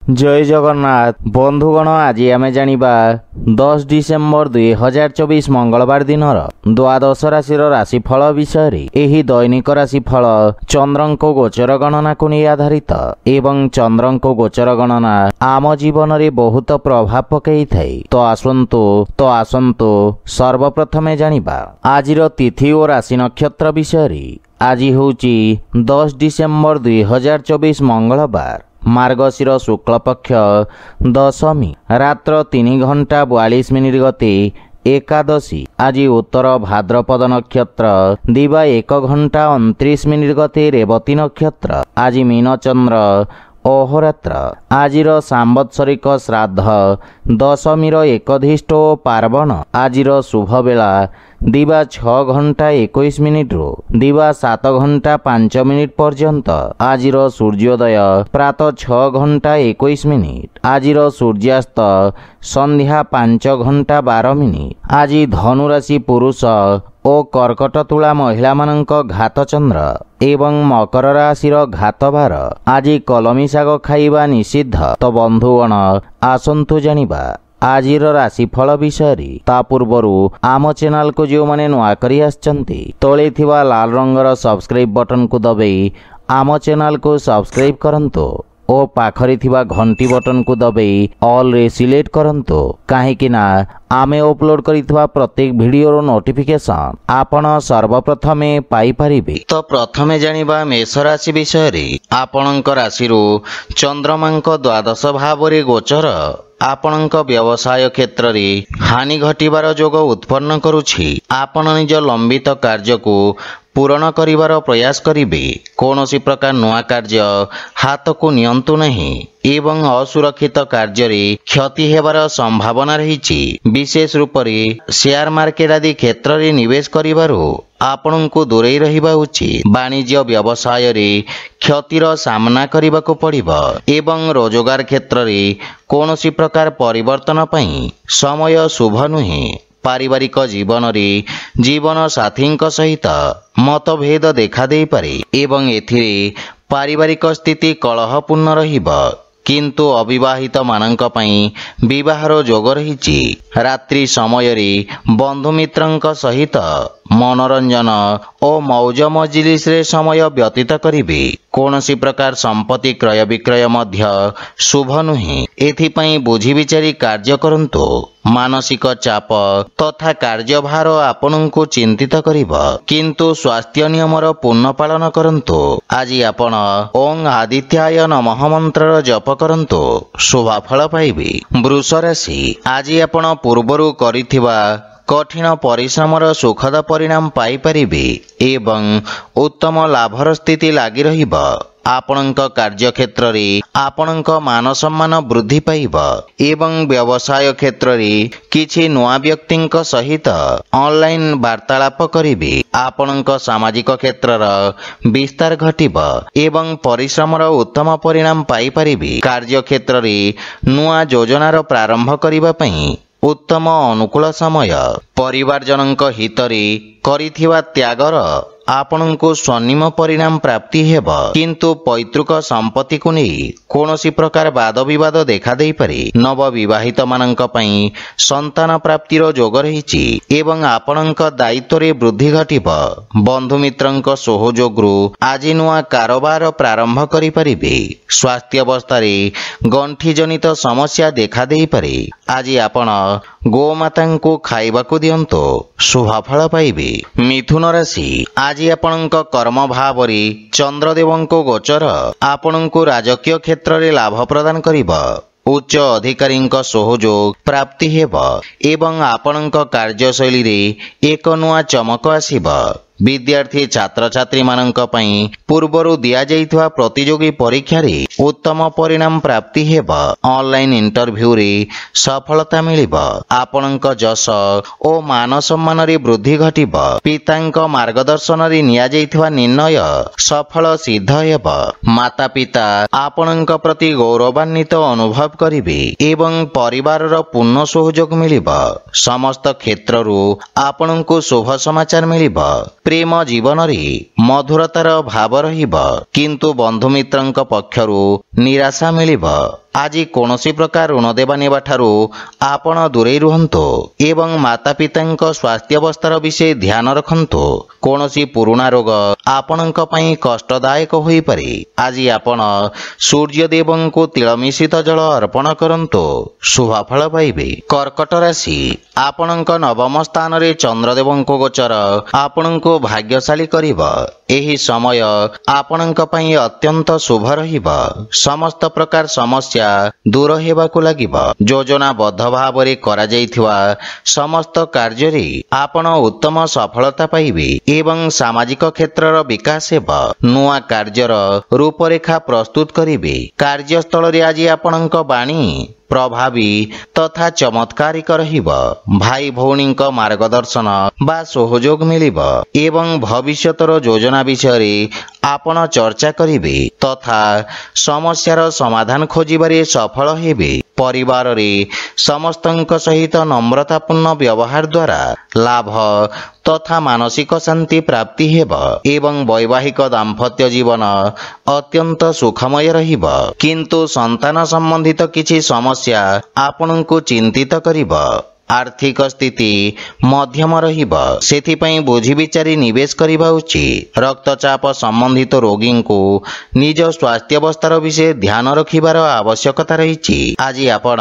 जय जगन्नाथ बंधुगण आज आम जानिबा 10 डिसेम्बर 2024 मंगलवार दिन द्वादश राशि राशिफल विषय। एही दैनिक राशिफल चंद्रंको गोचर गणना को नहीं आधारित एवं चंद्रंको गोचर गणना आम जीवन में बहुत प्रभाव पकई थाए। तो आसंतु सर्वप्रथमे जानिबा आजिर तिथि और राशि नक्षत्र विषय। आज होची 10 डिसेम्बर 2024 मंगलवार मार्गशीर शुक्ल पक्ष दशमी रात्र 3 घंटा 42 मिनिट गते एकादशी। आज उत्तर भाद्रपद नक्षत्र दिवा 1 घंटा 29 मिनिट गते रेवती नक्षत्र। आज मीन चंद्र अहोरात्र। आजिर सांवत्सरिक श्राद्ध दशमीर एकधिष्ट और पार्वण। आजिर शुभ बेला दिवा 6 घंटा 21 मिनिट रु दिवा 7 घंटा 5 मिनिट पर्यंत। आजिर सूर्योदय प्रातः 6 घंटा 21 मिनिट। आजिर सूर्यास्त संध्या 5 घंटा 12 मिनिट। आज धनुराशि पुरुष और कर्कट तुला महिला मानक घात चंद्र एवं मकर राशि घात भार। आज कलमी शाग खाइबा निषिद्ध। तो बंधुगण आसंतु जानिबा आजिर राशिफल विषय। ता पूर्वरु आम चैनल को जो माने नुआ करी आछंती तळे थिबा लाल रंगर सब्सक्राइब बटन को दबाई आम चैनल को सब्सक्राइब करंतो और पाखरी थिबा घंटी बटन को दबाई ऑल रे सिलेक्ट करंतो। काहेकि ना आमे अपलोड करिथबा प्रत्येक वीडियो नोटिफिकेशन आपण सर्वप्रथमे पाई परिबे। तो प्रथमे जानिबा मेष राशि विषय। आपणक राशि चंद्रमांक द्वादश भाव रे गोचर आपणक व्यवसाय क्षेत्र रे हानि घटिबार जोग उत्पन्न करुछि। आपण निज लंबित कार्य को पूरण करिवार प्रयास करिबे। कोनोसी प्रकार नुआ कार्य हाथ को नियंतु नहीं एवं असुरक्षित कार्य रे क्षति हेबार संभावना रहिछि। विशेष रूप रे शेयर मार्केट आदि क्षेत्र रे निवेश करिवारो आपणको दूरेई रहिबा उचित। वाणिज्य व्यवसाय रे क्षतिर सामना करिबाको पड़िबो एवं रोजगार क्षेत्र रे कोनोसी प्रकार परिवर्तन पई समय शुभ नुहे। पारिवारिक जीवन रे जीवन साथी सहित मतभेद देखा दे पारे एवं एथिरे पारिवारिक स्थिति कलहपूर्ण रहिबो। किंतु अविवाहित मानक पई विवाहर जोग रहिछि। रात्रि समय रे बंधु मित्रंक सहित मनोरंजन और मौज मजलिस रे समय व्यतीत करिबे। कोनोसी प्रकार संपत्ति क्रय विक्रय मध्य शुभ नुहे। एथिपई बुझी विचारी कार्य करंतो। मानसिक चाप तथा कार्यभार आपनଙ୍କୁ चिंतित करिबो। किंतु स्वास्थ्य नियमर पूर्ण पालन करंतो। आज आपण ओं आदित्याय नमः मंत्र जप करंतो शुभ फल पाइबे। वृष राशि आज आपण पूर्वरु करिथिबा कठिन परिश्रमर सुखद परिणाम पाई परिबे एवं उत्तम लाभर स्थिति लागी रहिबो। आपणक कार्य क्षेत्र रे आपणक मान सम्मान वृद्धि पाइब एवं व्यवसाय क्षेत्र रे किछि नुआ व्यक्तिंक सहित ऑनलाइन वार्तालाप करिबे। आपणक सामाजिक क्षेत्रर विस्तार घटिब एवं परिश्रमर उत्तम परिणाम पाई परिबे। कार्य क्षेत्र रे नुआ योजनार प्रारंभ करिबा पई उत्तम अनुकूल समय। परिवार जनक हितरे करिथिबा त्यागर आपणको स्वर्णिम परिणाम प्राप्ति हेब। किंतु पैतृक संपत्ति को नहीं कोनोसी प्रकार वाद विवाद देखा दे पारे। नव विवाहित मानक पई संतान प्राप्तिर जोग रहिछि एवं आपणक दायित्व रे वृद्धि घटिब। बंधु मित्रंक सहयोगरु आज नुआ कारोबार प्रारंभ करि परिबे। स्वास्थ्य अवस्था रे गंठी जनित समस्या देखा दे पारे। आज आपण गोमाता को खाइबाकू दियंतो शुभ फल पाइबे। मिथुन राशि आज आपणक कर्म भाव रे चंद्रदेवंको गोचर आपणको राजकीय क्षेत्र रे लाभ प्रदान करिबो। उच्च अधिकारी सहयोग प्राप्ति हेब एवं आपणक कार्यशैली रे एक नुआ चमक आसीबो। विद्यार्थी छात्र छात्री मानक पई पूर्वरु दिया जाइथवा प्रतियोगी परीक्षा रे उत्तम परिणाम प्राप्ति हेब। ऑनलाइन इंटरव्यू रे सफलता मिलिब। आपणक जस ओ मान सम्मान रे वृद्धि घटिब। पितांक मार्गदर्शन रे निया जाइथवा निर्णय सफल सिद्ध हेब। माता पिता आपणक प्रति गौरवान्वित अनुभव करिबे एवं परिवार रो पूर्ण सहयोग मिलिब। समस्त क्षेत्र रु आपणको शुभ समाचार मिलिब। प्रेम जीवन रे मधुरतार भाव रहिब। किंतु बंधु मित्रंक पक्षरु निराशा मिलिब। ଆଜି କୌଣସି ପ୍ରକାର ଋଣ ଦେବା ନେବା ଠାରୁ ଆପଣ ଦୂରେଇ ରୁହନ୍ତୁ ଏବଂ ମାତା ପିତାଙ୍କ ସ୍ୱାସ୍ଥ୍ୟାବସ୍ଥାର ବିଷୟ ଧ୍ୟାନ ରଖନ୍ତୁ। କୌଣସି ପୁରୁଣା ରୋଗ ଆପଣଙ୍କ ପାଇଁ କଷ୍ଟଦାୟକ ହୋଇପାରେ। ଆଜି ଆପଣ ସୂର୍ଯ୍ୟଦେବଙ୍କୁ ତିଳ ମିଶ୍ରିତ ଜଳ ଅର୍ପଣ କରନ୍ତୁ, ଶୁଭଫଳ ପାଇବେ। କର୍କଟ ରାଶି, ଆପଣଙ୍କ ନବମ ସ୍ଥାନରେ ଚନ୍ଦ୍ରଦେବଙ୍କ ଗୋଚର ଆପଣଙ୍କୁ ଭାଗ୍ୟଶାଳୀ କରିବ। ଏହି ସମୟ ଆପଣଙ୍କ ପାଇଁ ଅତ୍ୟନ୍ତ ଶୁଭ ରହିବ। ସମସ୍ତ ପ୍ରକାର ସମସ୍ୟା ଦୂର ହେବାକୁ ଲାଗିବ। ଯୋଜନାବଦ୍ଧ ଭାବରେ କରାଯାଇଥିବା ସମସ୍ତ କାର୍ଯ୍ୟରେ ଆପଣ ଉତ୍ତମ ସଫଳତା ପାଇବେ ଏବଂ ସାମାଜିକ କ୍ଷେତ୍ରର ବିକାଶ ହେବ। ନୂଆ କାର୍ଯ୍ୟର ରୂପରେଖା ପ୍ରସ୍ତୁତ କରିବେ। କାର୍ଯ୍ୟସ୍ଥଳରେ ଆଜି ଆପଣଙ୍କ ବାଣୀ ପ୍ରଭାବୀ ତଥା ଚମତ୍କାରିକ ରହିବ। ଭାଇ ଭଉଣୀଙ୍କ ମାର୍ଗଦର୍ଶନ ବା ସହଯୋଗ ମିଳିବ ଏବଂ ଭବିଷ୍ୟତର ଯୋଜନା ବିଷୟରେ ଆପଣ ଚର୍ଚ୍ଚା କରିବେ ତଥା ସମସ୍ୟାର ସମାଧାନ ଖୋଜିବାରେ ସଫଳ ହେବେ। ପରିବାରରେ ସମସ୍ତଙ୍କ ସହିତ ନମ୍ରତାପୂର୍ଣ୍ଣ ବ୍ୟବହାର ଦ୍ୱାରା ଲାଭ ତଥା ମାନସିକ ଶାନ୍ତି ପ୍ରାପ୍ତି ହେବ ଏବଂ ବୈବାହିକ ଦାମ୍ପତ୍ୟ ଜୀବନ ଅତ୍ୟନ୍ତ ସୁଖମୟ ରହିବ। କିନ୍ତୁ ସନ୍ତାନ ସମ୍ବନ୍ଧିତ କିଛି ସମସ୍ୟା ଆପଣଙ୍କୁ ଚିନ୍ତିତ କରିବ। ଆର୍ଥିକ ସ୍ଥିତି ମଧ୍ୟମ ରହିବ, ସେଥିପାଇଁ ବୁଝି ବିଚାରି ନିବେଶ କରିବା ଉଚିତ। ରକ୍ତଚାପ ସମ୍ବନ୍ଧିତ ରୋଗୀଙ୍କୁ ନିଜ ସ୍ୱାସ୍ଥ୍ୟାବସ୍ଥାର ବିଷୟ ଧ୍ୟାନ ରଖିବାର ଆବଶ୍ୟକତା ରହିଛି। ଆଜି ଆପଣ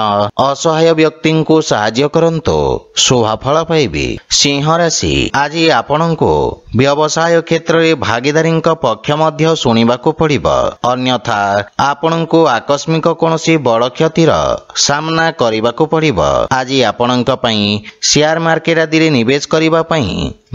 ଅସହାୟ ବ୍ୟକ୍ତିଙ୍କୁ ସାହାଯ୍ୟ କରନ୍ତୁ, ଶୁଭଫଳ ପାଇବେ। ସିଂହ ରାଶି, ଆଜି ଆପଣଙ୍କୁ ବ୍ୟବସାୟ କ୍ଷେତ୍ରରେ ଭାଗିଦାରୀଙ୍କ ପକ୍ଷ ମଧ୍ୟ ଶୁଣିବାକୁ ପଡ଼ିବ, ଅନ୍ୟଥା ଆପଣଙ୍କୁ ଆକସ୍ମିକ କୌଣସି ବଡ଼ କ୍ଷତିର ସାମ୍ନା କରିବାକୁ ପଡ଼ିବ। ଆଜି ଆପଣଙ୍କ ପାଇଁ ସେୟାର ମାର୍କେଟ ଆଦିରେ ନିବେଶ କରିବା ପାଇଁ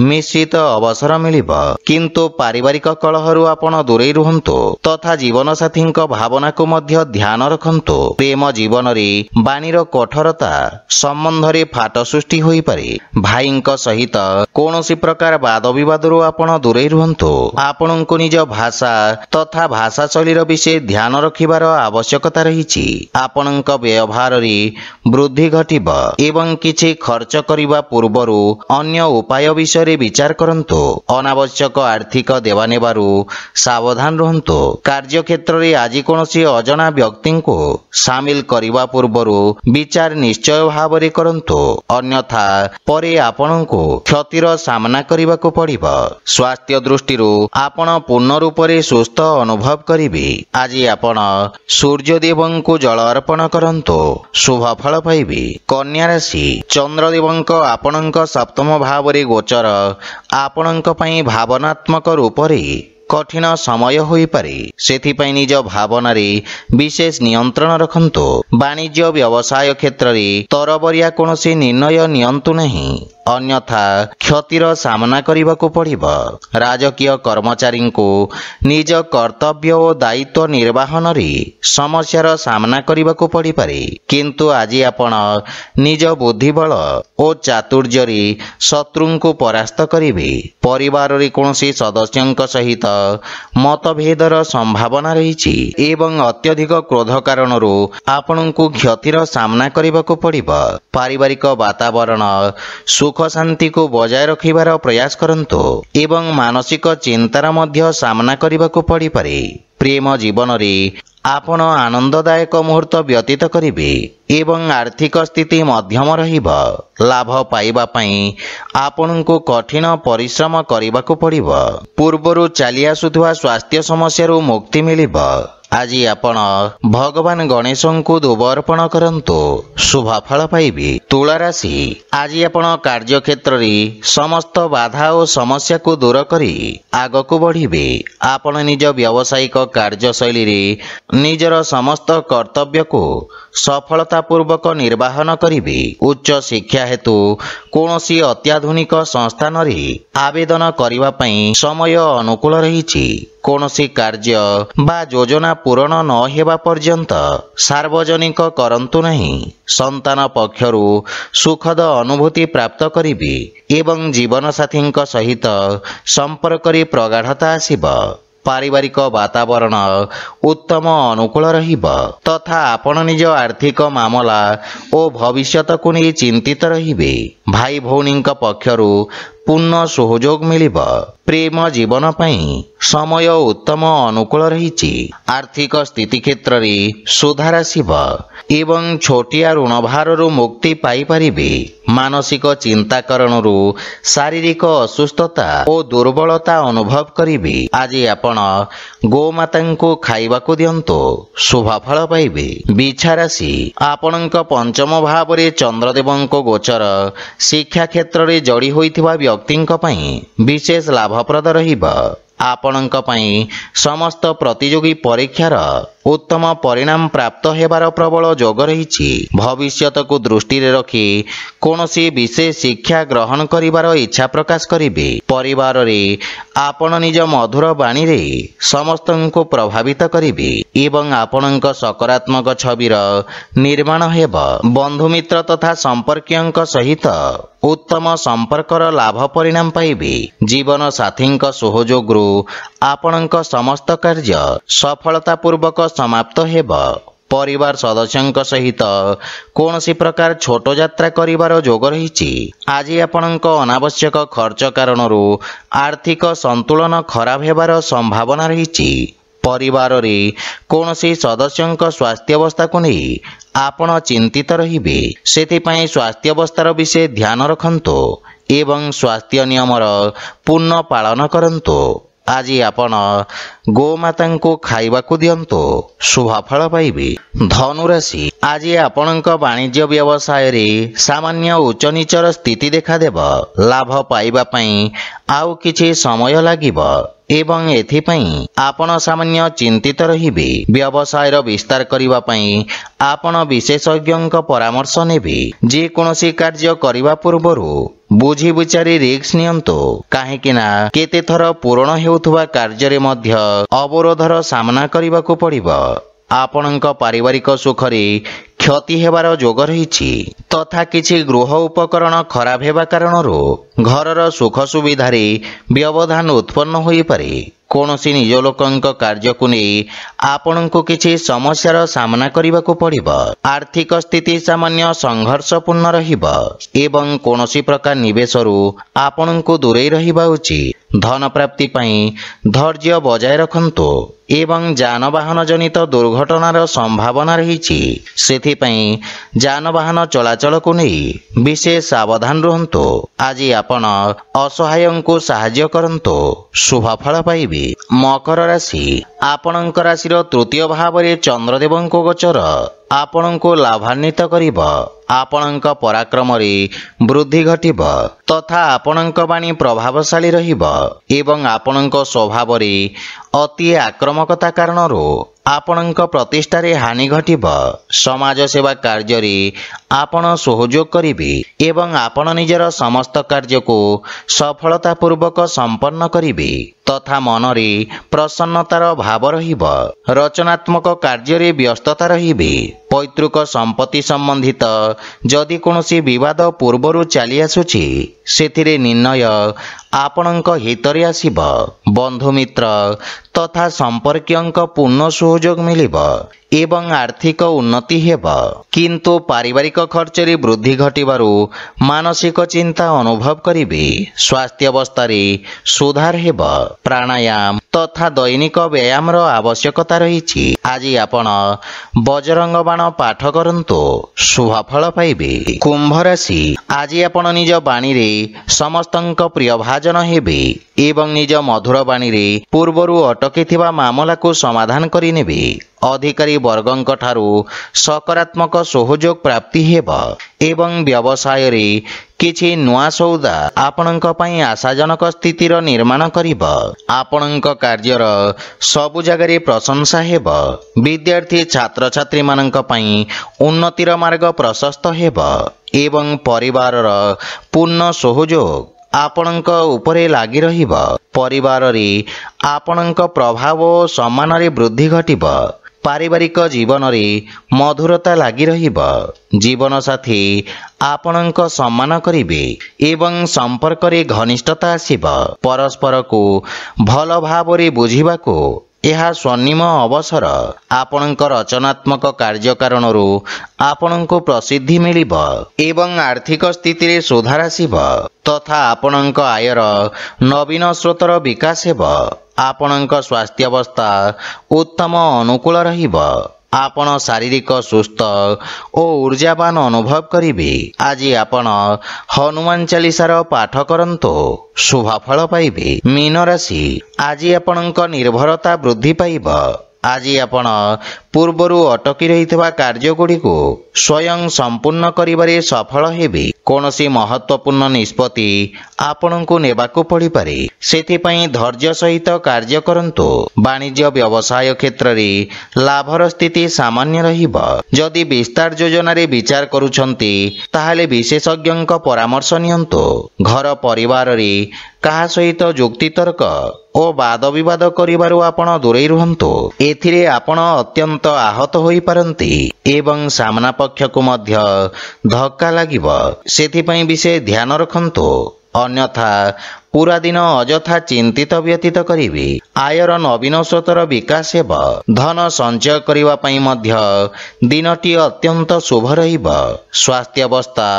ମିଶ୍ରିତ ଅବସର ମିଳିବ, କିନ୍ତୁ ପାରିବାରିକ କଳହରୁ ଆପଣ ଦୂରେଇ ରୁହନ୍ତୁ ତଥା ଜୀବନସାଥୀଙ୍କ ଭାବନାକୁ ମଧ୍ୟ ଧ୍ୟାନ ରଖନ୍ତୁ। ପ୍ରେମ ଜୀବନରେ ବାଣୀର କଠୋରତା ସମ୍ବନ୍ଧରେ ଫାଟ ସୃଷ୍ଟି ହୋଇପାରେ। ଭାଇଙ୍କ ସହିତ କୌଣସି ପ୍ରକାର ବାଦ ବିବାଦରୁ ଆପଣ ଦୂରେଇ ରୁହନ୍ତୁ। ଆପଣଙ୍କୁ ନିଜ ଭାଷା ତଥା ଭାଷା ଶୈଳୀର ବିଷୟ ଧ୍ୟାନ ରଖିବାର ଆବଶ୍ୟକତା ରହିଛି। ଆପଣଙ୍କ ବ୍ୟବହାରରେ ବୃଦ୍ଧି ଘଟିବ ଏବଂ କିଛି ଖର୍ଚ୍ଚ କରିବା ପୂର୍ବରୁ ଅନ୍ୟ ଉପାୟ ବିଷୟରେ ବିଚାର କରନ୍ତୁ। ଅନାବଶ୍ୟକ ଆର୍ଥିକ ଦେବାନେବାରୁ ସାବଧାନ ରୁହନ୍ତୁ। କାର୍ଯ୍ୟକ୍ଷେତ୍ରରେ ଆଜି କୌଣସି ଅଜଣା ବ୍ୟକ୍ତିଙ୍କୁ ସାମିଲ କରିବା ପୂର୍ବରୁ ବିଚାର ନିଶ୍ଚୟ ଭାବରେ କରନ୍ତୁ, ଅନ୍ୟଥା ପରେ ଆପଣଙ୍କୁ କ୍ଷତିର ସାମ୍ନା କରିବାକୁ ପଡ଼ିବ। ସ୍ୱାସ୍ଥ୍ୟ ଦୃଷ୍ଟିରୁ ଆପଣ ପୂର୍ଣ୍ଣ ରୂପରେ ସୁସ୍ଥ ଅନୁଭବ କରିବେ। ଆଜି ଆପଣ ସୂର୍ଯ୍ୟଦେବଙ୍କୁ ଜଳ ଅର୍ପଣ କରନ୍ତୁ, ଶୁଭଫଳ ପାଇବେ। କନ୍ୟା ରାଶି, ଚନ୍ଦ୍ରଦେବଙ୍କ ଆପଣଙ୍କ ସପ୍ତମ ଭାବରେ ଗୋଚର ଆପଣଙ୍କ ପାଇଁ ଭାବନାତ୍ମକ ରୂପରେ କଠିନ ସମୟ ହୋଇପାରେ। ସେଥିପାଇଁ ନିଜ ଭାବନାରେ ବିଶେଷ ନିୟନ୍ତ୍ରଣ ରଖନ୍ତୁ। ବାଣିଜ୍ୟ ବ୍ୟବସାୟ କ୍ଷେତ୍ରରେ ତରବରିଆ କୌଣସି ନିର୍ଣ୍ଣୟ ନିଅନ୍ତୁ ନାହିଁ, ଅନ୍ୟଥା କ୍ଷତିର ସାମ୍ନା କରିବାକୁ ପଡ଼ିବ। ରାଜକୀୟ କର୍ମଚାରୀଙ୍କୁ ନିଜ କର୍ତ୍ତବ୍ୟ ଓ ଦାୟିତ୍ୱ ନିର୍ବାହନରେ ସମସ୍ୟାର ସାମ୍ନା କରିବାକୁ ପଡ଼ିପାରେ, କିନ୍ତୁ ଆଜି ଆପଣ ନିଜ ବୁଦ୍ଧିବଳ ଓ ଚାତୁର୍ଯ୍ୟରେ ଶତ୍ରୁଙ୍କୁ ପରାସ୍ତ କରିବେ। ପରିବାରରେ କୌଣସି ସଦସ୍ୟଙ୍କ ସହିତ ମତଭେଦର ସମ୍ଭାବନା ରହିଛି ଏବଂ ଅତ୍ୟଧିକ କ୍ରୋଧ କାରଣରୁ ଆପଣଙ୍କୁ କ୍ଷତିର ସାମ୍ନା କରିବାକୁ ପଡ଼ିବ। ପାରିବାରିକ ବାତାବରଣ ସୁଖ ଶାନ୍ତିକୁ ବଜାୟ ରଖିବାର ପ୍ରୟାସ କରନ୍ତୁ ଏବଂ ମାନସିକ ଚିନ୍ତାର ମଧ୍ୟ ସାମ୍ନା କରିବାକୁ ପଡ଼ିପାରେ। ପ୍ରେମ ଜୀବନରେ ଆପଣ ଆନନ୍ଦଦାୟକ ମୁହୂର୍ତ୍ତ ବ୍ୟତୀତ କରିବେ ଏବଂ ଆର୍ଥିକ ସ୍ଥିତି ମଧ୍ୟମ ରହିବ। ଲାଭ ପାଇବା ପାଇଁ ଆପଣଙ୍କୁ କଠିନ ପରିଶ୍ରମ କରିବାକୁ ପଡ଼ିବ। ପୂର୍ବରୁ ଚାଲି ଆସୁଥିବା ସ୍ୱାସ୍ଥ୍ୟ ସମସ୍ୟାରୁ ମୁକ୍ତି ମିଳିବ। ଆଜି ଆପଣ ଭଗବାନ ଗଣେଶଙ୍କୁ ଧୂପ ଅର୍ପଣ କରନ୍ତୁ, ଶୁଭଫଳ ପାଇବେ। ତୁଳା ରାଶି, ଆଜି ଆପଣ କାର୍ଯ୍ୟକ୍ଷେତ୍ରରେ ସମସ୍ତ ବାଧା ଓ ସମସ୍ୟାକୁ ଦୂର କରି ଆଗକୁ ବଢ଼ିବେ। ଆପଣ ନିଜ ବ୍ୟବସାୟିକ କାର୍ଯ୍ୟଶୈଳୀରେ ନିଜର ସମସ୍ତ କର୍ତ୍ତବ୍ୟକୁ ସଫଳତାପୂର୍ବକ ନିର୍ବାହନ କରିବେ। ଉଚ୍ଚ ଶିକ୍ଷା ହେତୁ କୌଣସି ଅତ୍ୟାଧୁନିକ ସଂସ୍ଥାନରେ ଆବେଦନ କରିବା ପାଇଁ ସମୟ ଅନୁକୂଳ ରହିଛି। କୌଣସି କାର୍ଯ୍ୟ ବା ଯୋଜନା ପୂରଣ ନ ହେବା ପର୍ଯ୍ୟନ୍ତ ସାର୍ବଜନିକ କରନ୍ତୁ ନାହିଁ। ସନ୍ତାନ ପକ୍ଷରୁ ସୁଖଦ ଅନୁଭୂତି ପ୍ରାପ୍ତ କରିବେ ଏବଂ ଜୀବନସାଥୀଙ୍କ ସହିତ ସମ୍ପର୍କରେ ପ୍ରଗାଢ଼ତା ଆସିବ। ପାରିବାରିକ ବାତାବରଣ ଉତ୍ତମ ଅନୁକୂଳ ରହିବ ତଥା ଆପଣ ନିଜ ଆର୍ଥିକ ମାମଲା ଓ ଭବିଷ୍ୟତକୁ ନେଇ ଚିନ୍ତିତ ରହିବେ। ଭାଇ ଭଉଣୀଙ୍କ ପକ୍ଷରୁ ପୂର୍ଣ୍ଣ ସହଯୋଗ ମିଳିବ। ପ୍ରେମ ଜୀବନ ପାଇଁ ସମୟ ଉତ୍ତମ ଅନୁକୂଳ ରହିଛି। ଆର୍ଥିକ ସ୍ଥିତି କ୍ଷେତ୍ରରେ ସୁଧାର ଆସିବ ଏବଂ ଛୋଟିଆ ଋଣ ଭାରରୁ ମୁକ୍ତି ପାଇପାରିବେ। ମାନସିକ ଚିନ୍ତା କାରଣରୁ ଶାରୀରିକ ଅସୁସ୍ଥତା ଓ ଦୁର୍ବଳତା ଅନୁଭବ କରିବେ। ଆଜି ଆପଣ ଗୋମାତାଙ୍କୁ ଖାଇବାକୁ ଦିଅନ୍ତୁ, ଶୁଭ ଫଳ ପାଇବେ। ବିଛା ରାଶି, ଆପଣଙ୍କ ପଞ୍ଚମ ଭାବରେ ଚନ୍ଦ୍ରଦେବଙ୍କ ଗୋଚର ଶିକ୍ଷା କ୍ଷେତ୍ରରେ ଯୋଡ଼ି ହୋଇଥିବା ବ୍ୟକ୍ତିଙ୍କ ପାଇଁ ବିଶେଷ ଲାଭପ୍ରଦ ରହିବ। ଆପଣଙ୍କ ପାଇଁ ସମସ୍ତ ପ୍ରତିଯୋଗୀ ପରୀକ୍ଷାର ଉତ୍ତମ ପରିଣାମ ପ୍ରାପ୍ତ ହେବାର ପ୍ରବଳ ଯୋଗ ରହିଛି। ଭବିଷ୍ୟତକୁ ଦୃଷ୍ଟିରେ ରଖି କୌଣସି ବିଶେଷ ଶିକ୍ଷା ଗ୍ରହଣ କରିବାର ଇଚ୍ଛା ପ୍ରକାଶ କରିବେ। ପରିବାରରେ ଆପଣ ନିଜ ମଧୁର ବାଣୀରେ ସମସ୍ତଙ୍କୁ ପ୍ରଭାବିତ କରିବେ ଏବଂ ଆପଣଙ୍କ ସକାରାତ୍ମକ ଛବିର ନିର୍ମାଣ ହେବ। ବନ୍ଧୁମିତ୍ର ତଥା ସମ୍ପର୍କୀୟଙ୍କ ସହିତ ଉତ୍ତମ ସମ୍ପର୍କର ଲାଭ ପରିଣାମ ପାଇବେ। ଜୀବନ ସାଥୀଙ୍କ ସହଯୋଗରୁ ଆପଣଙ୍କ ସମସ୍ତ କାର୍ଯ୍ୟ ସଫଳତାପୂର୍ବକ ସମାପ୍ତ ହେବ। ପରିବାର ସଦସ୍ୟଙ୍କ ସହିତ କୌଣସି ପ୍ରକାର ଛୋଟ ଯାତ୍ରା କରିବାର ଯୋଗ ରହିଛି। ଆଜି ଆପଣଙ୍କ ଅନାବଶ୍ୟକ ଖର୍ଚ୍ଚ କାରଣରୁ ଆର୍ଥିକ ସନ୍ତୁଳନ ଖରାପ ହେବାର ସମ୍ଭାବନା ରହିଛି। ପରିବାରରେ କୌଣସି ସଦସ୍ୟଙ୍କ ସ୍ୱାସ୍ଥ୍ୟାବସ୍ଥାକୁ ନେଇ ଆପଣ ଚିନ୍ତିତ ରହିବେ। ସେଥିପାଇଁ ସ୍ୱାସ୍ଥ୍ୟାବସ୍ଥାର ବିଷୟ ଧ୍ୟାନ ରଖନ୍ତୁ ଏବଂ ସ୍ୱାସ୍ଥ୍ୟ ନିୟମର ପୂର୍ଣ୍ଣ ପାଳନ କରନ୍ତୁ। ଆଜି ଆପଣ ଗୋମାତାଙ୍କୁ ଖାଇବାକୁ ଦିଅନ୍ତୁ, ଶୁଭ ଫଳ ପାଇବେ। ଧନୁରାଶି, ଆଜି ଆପଣଙ୍କ ବାଣିଜ୍ୟ ବ୍ୟବସାୟରେ ସାମାନ୍ୟ ଉଚ୍ଚ ନିଚର ସ୍ଥିତି ଦେଖାଦେବ। ଲାଭ ପାଇବା ପାଇଁ ଆଉ କିଛି ସମୟ ଲାଗିବ ଏବଂ ଏଥିପାଇଁ ଆପଣ ସାମାନ୍ୟ ଚିନ୍ତିତ ରହିବେ। ବ୍ୟବସାୟର ବିସ୍ତାର କରିବା ପାଇଁ ଆପଣ ବିଶେଷଜ୍ଞଙ୍କ ପରାମର୍ଶ ନେବେ। ଯେକୌଣସି କାର୍ଯ୍ୟ କରିବା ପୂର୍ବରୁ ବୁଝି ବିଚାରି ରିସ୍କ ନିଅନ୍ତୁ, କାହିଁକି ନା କେତେଥର ପୂରଣ ହେଉଥିବା କାର୍ଯ୍ୟରେ ମଧ୍ୟ ଅବରୋଧର ସାମ୍ନା କରିବାକୁ ପଡ଼ିବ। ଆପଣଙ୍କ ପାରିବାରିକ ସୁଖରେ କ୍ଷତି ହେବାର ଯୋଗ ରହିଛି ତଥା କିଛି ଗୃହ ଉପକରଣ ଖରାପ ହେବା କାରଣରୁ ଘରର ସୁଖ ସୁବିଧାରେ ବ୍ୟବଧାନ ଉତ୍ପନ୍ନ ହୋଇପାରେ। କୌଣସି ନିଜ ଲୋକଙ୍କ କାର୍ଯ୍ୟକୁ ନେଇ ଆପଣଙ୍କୁ କିଛି ସମସ୍ୟାର ସାମ୍ନା କରିବାକୁ ପଡ଼ିବ। ଆର୍ଥିକ ସ୍ଥିତି ସାମାନ୍ୟ ସଂଘର୍ଷପୂର୍ଣ୍ଣ ରହିବ ଏବଂ କୌଣସି ପ୍ରକାର ନିବେଶରୁ ଆପଣଙ୍କୁ ଦୂରେଇ ରହିବା ଉଚିତ। ଧନ ପ୍ରାପ୍ତି ପାଇଁ ଧୈର୍ଯ୍ୟ ବଜାୟ ରଖନ୍ତୁ ଏବଂ ଯାନବାହନ ଜନିତ ଦୁର୍ଘଟଣାର ସମ୍ଭାବନା ରହିଛି। ସେଥିପାଇଁ ଯାନବାହନ ଚଳାଚଳକୁ ନେଇ ବିଶେଷ ସାବଧାନ ରୁହନ୍ତୁ। ଆଜି ଆପଣ ଅସହାୟଙ୍କୁ ସାହାଯ୍ୟ କରନ୍ତୁ, ଶୁଭ ଫଳ ପାଇବେ। ମକର ରାଶି, ଆପଣଙ୍କ ରାଶିର ତୃତୀୟ ଭାବରେ ଚନ୍ଦ୍ରଦେବଙ୍କ ଗୋଚର ଆପଣଙ୍କୁ ଲାଭାନ୍ୱିତ କରିବ। ଆପଣଙ୍କ ପରାକ୍ରମରେ ବୃଦ୍ଧି ଘଟିବ ତଥା ଆପଣଙ୍କ ବାଣୀ ପ୍ରଭାବଶାଳୀ ରହିବ ଏବଂ ଆପଣଙ୍କ ସ୍ୱଭାବରେ ଅତି ଆକ୍ରମକତା କାରଣରୁ ଆପଣଙ୍କ ପ୍ରତିଷ୍ଠାରେ ହାନି ଘଟିବ। ସମାଜ ସେବା କାର୍ଯ୍ୟରେ ଆପଣ ସହଯୋଗ କରିବେ ଏବଂ ଆପଣ ନିଜର ସମସ୍ତ କାର୍ଯ୍ୟକୁ ସଫଳତାପୂର୍ବକ ସମ୍ପନ୍ନ କରିବେ ତଥା ମନରେ ପ୍ରସନ୍ନତାର ଭାବ ରହିବ। ରଚନାତ୍ମକ କାର୍ଯ୍ୟରେ ବ୍ୟସ୍ତତା ରହିବେ। ପୈତୃକ ସମ୍ପତ୍ତି ସମ୍ବନ୍ଧିତ ଯଦି କୌଣସି ବିବାଦ ପୂର୍ବରୁ ଚାଲି ଆସୁଛି, ସେଥିରେ ନିର୍ଣ୍ଣୟ ଆପଣଙ୍କ ହିତରେ ଆସିବ। ବନ୍ଧୁମିତ୍ର ତଥା ସମ୍ପର୍କୀୟଙ୍କ ପୂର୍ଣ୍ଣ ସହଯୋଗ ମିଳିବ ଏବଂ ଆର୍ଥିକ ଉନ୍ନତି ହେବ। କିନ୍ତୁ ପାରିବାରିକ ଖର୍ଚ୍ଚରେ ବୃଦ୍ଧି ଘଟିବାରୁ ମାନସିକ ଚିନ୍ତା ଅନୁଭବ କରିବେ। ସ୍ୱାସ୍ଥ୍ୟାବସ୍ଥାରେ ସୁଧାର ହେବ। ପ୍ରାଣାୟାମ ତଥା ଦୈନିକ ବ୍ୟାୟାମର ଆବଶ୍ୟକତା ରହିଛି। ଆଜି ଆପଣ ବଜରଙ୍ଗ ବାଣ ପାଠ କରନ୍ତୁ, ଶୁଭ ଫଳ ପାଇବେ। କୁମ୍ଭ ରାଶି, ଆଜି ଆପଣ ନିଜ ବାଣୀରେ ସମସ୍ତଙ୍କ ପ୍ରିୟ ଭାଜନ ହେବେ ଏବଂ ନିଜ ମଧୁର ବାଣୀରେ ପୂର୍ବରୁ ଅଟକିଥିବା ମାମଲାକୁ ସମାଧାନ କରିନେବେ। ଅଧିକାରୀ ବର୍ଗଙ୍କ ଠାରୁ ସକାରାତ୍ମକ ସହଯୋଗ ପ୍ରାପ୍ତି ହେବ ଏବଂ ବ୍ୟବସାୟରେ କିଛି ନୂଆ ସୌଦା ଆପଣଙ୍କ ପାଇଁ ଆଶାଜନକ ସ୍ଥିତିର ନିର୍ମାଣ କରିବ। ଆପଣଙ୍କ କାର୍ଯ୍ୟର ସବୁ ଜାଗାରେ ପ୍ରଶଂସା ହେବ। ବିଦ୍ୟାର୍ଥୀ ଛାତ୍ରଛାତ୍ରୀମାନଙ୍କ ପାଇଁ ଉନ୍ନତିର ମାର୍ଗ ପ୍ରଶସ୍ତ ହେବ ଏବଂ ପରିବାରର ପୂର୍ଣ୍ଣ ସହଯୋଗ ଆପଣଙ୍କ ଉପରେ ଲାଗି ରହିବ। ପରିବାରରେ ଆପଣଙ୍କ ପ୍ରଭାବ ଓ ସମ୍ମାନରେ ବୃଦ୍ଧି ଘଟିବ। ପାରିବାରିକ ଜୀବନରେ ମଧୁରତା ଲାଗି ରହିବ। ଜୀବନସାଥୀ ଆପଣଙ୍କ ସମ୍ମାନ କରିବେ ଏବଂ ସମ୍ପର୍କରେ ଘନିଷ୍ଠତା ଆସିବ। ପରସ୍ପରକୁ ଭଲ ଭାବରେ ବୁଝିବାକୁ ଏହା ସ୍ୱର୍ଣ୍ଣିମ ଅବସର। ଆପଣଙ୍କ ରଚନାତ୍ମକ କାର୍ଯ୍ୟ କାରଣରୁ ଆପଣଙ୍କୁ ପ୍ରସିଦ୍ଧି ମିଳିବ ଏବଂ ଆର୍ଥିକ ସ୍ଥିତିରେ ସୁଧାର ଆସିବ ତଥା ଆପଣଙ୍କ ଆୟର ନବୀନ ସ୍ରୋତର ବିକାଶ ହେବ। ଆପଣଙ୍କ ସ୍ୱାସ୍ଥ୍ୟାବସ୍ଥା ଉତ୍ତମ ଅନୁକୂଳ ରହିବ। ଆପଣ ଶାରୀରିକ ସୁସ୍ଥ ଓ ଊର୍ଜାବାନ ଅନୁଭବ କରିବେ। ଆଜି ଆପଣ ହନୁମାନ ଚାଳିଶାର ପାଠ କରନ୍ତୁ, ଶୁଭ ଫଳ ପାଇବେ। ମୀନ ରାଶି, ଆଜି ଆପଣଙ୍କ ନିର୍ଭରତା ବୃଦ୍ଧି ପାଇବ। ଆଜି ଆପଣ ପୂର୍ବରୁ ଅଟକି ରହିଥିବା କାର୍ଯ୍ୟଗୁଡ଼ିକୁ ସ୍ୱୟଂ ସମ୍ପୂର୍ଣ୍ଣ କରିବାରେ ସଫଳ ହେବେ। କୌଣସି ମହତ୍ୱପୂର୍ଣ୍ଣ ନିଷ୍ପତ୍ତି ଆପଣଙ୍କୁ ନେବାକୁ ପଡ଼ିପାରେ, ସେଥିପାଇଁ ଧୈର୍ଯ୍ୟ ସହିତ କାର୍ଯ୍ୟ କରନ୍ତୁ। ବାଣିଜ୍ୟ ବ୍ୟବସାୟ କ୍ଷେତ୍ରରେ ଲାଭର ସ୍ଥିତି ସାମାନ୍ୟ ରହିବ। ଯଦି ବିସ୍ତାର ଯୋଜନାରେ ବିଚାର କରୁଛନ୍ତି ତାହେଲେ ବିଶେଷଜ୍ଞଙ୍କ ପରାମର୍ଶ ନିଅନ୍ତୁ। ଘର ପରିବାରରେ କାହା ସହିତ ଯୁକ୍ତିତର୍କ ଓ ବାଦ ବିବାଦ କରିବାରୁ ଆପଣ ଦୂରେଇ ରୁହନ୍ତୁ। ଏଥିରେ ଆପଣ ଅତ୍ୟନ୍ତ ଆହତ ହୋଇପାରନ୍ତି ଏବଂ ସାମ୍ନା ପକ୍ଷକୁ ମଧ୍ୟ ଧକ୍କା ଲାଗିବ, ସେଥିପାଇଁ ବିଶେଷ ଧ୍ୟାନ ରଖନ୍ତୁ। ଅନ୍ୟଥା ପୁରା ଦିନ ଅଯଥା ଚିନ୍ତିତ ବ୍ୟତୀତ କରିବେ। ଆୟର ନବୀନ ସ୍ରୋତର ବିକାଶ ହେବ। ଧନ ସଞ୍ଚୟ କରିବା ପାଇଁ ମଧ୍ୟ ଦିନଟି ଅତ୍ୟନ୍ତ ଶୁଭ ରହିବ। ସ୍ୱାସ୍ଥ୍ୟାବସ୍ଥା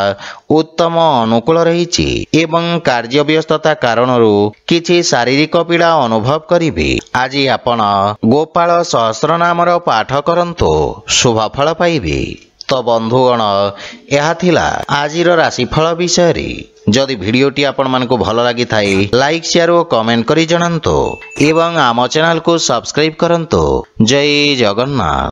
ଉତ୍ତମ ଅନୁକୂଳ ରହିଛି ଏବଂ କାର୍ଯ୍ୟବ୍ୟସ୍ତତା କାରଣରୁ କିଛି ଶାରୀରିକ ପୀଡ଼ା ଅନୁଭବ କରିବେ। ଆଜି ଆପଣ ଗୋପାଳ ସହସ୍ରନାମର ପାଠ କରନ୍ତୁ, ଶୁଭ ଫଳ ପାଇବେ। ତ ବନ୍ଧୁଗଣ, ଏହା ଥିଲା ଆଜିର ରାଶିଫଳ ବିଷୟରେ। ଯଦି ଭିଡ଼ିଓଟି ଆପଣମାନଙ୍କୁ ଭଲ ଲାଗିଥାଏ ଲାଇକ୍, ସେୟାର ଓ କମେଣ୍ଟ କରି ଜଣାନ୍ତୁ ଏବଂ ଆମ ଚ୍ୟାନେଲକୁ ସବସ୍କ୍ରାଇବ୍ କରନ୍ତୁ। ଜୟ ଜଗନ୍ନାଥ।